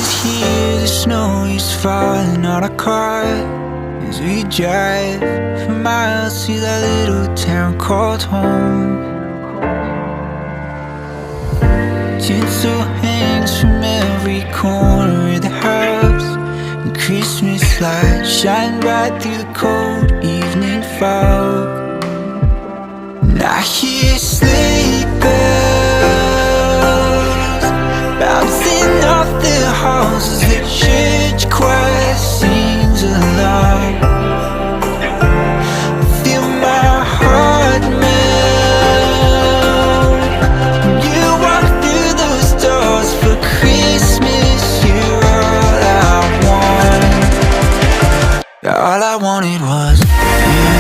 is here, the snow is falling on our car as we drive for miles to that little town called home. Tinsel hangs from every corner of the house, and Christmas lights shine right through the cold evening fog. And I hear sleigh bells bouncing off the halls as the church choir sings along. Feel my heart melt when you walk through those doors for Christmas. You're all I want. All I wanted was you.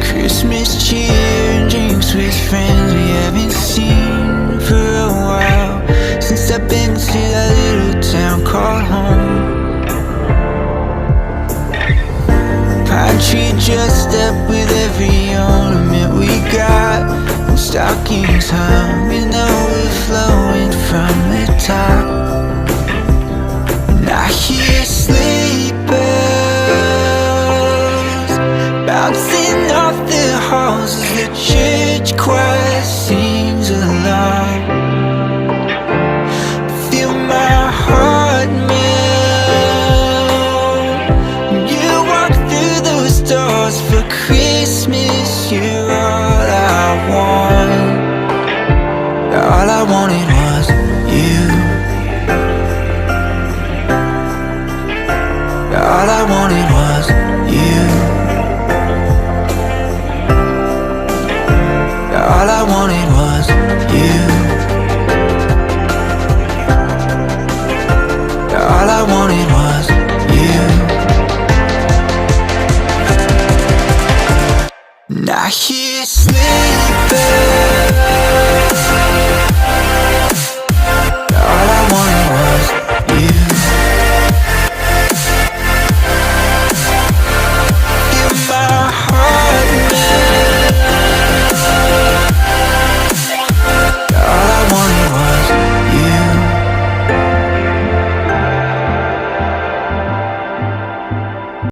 Christmas cheer and drinks with friends we haven't seen for a while, since I've been to that little town called home. Pine tree dressed up with every ornament we got, and stockings hung and overflowing from the top. And I hear sleigh bells bouncing off the halls as the church choir sings along. Feel my heart melt when you walk through those doors for Christmas. You're all I want. All I wanted was you. All I wanted was you. All I wanted was you. All I wanted was you. And I hear sleigh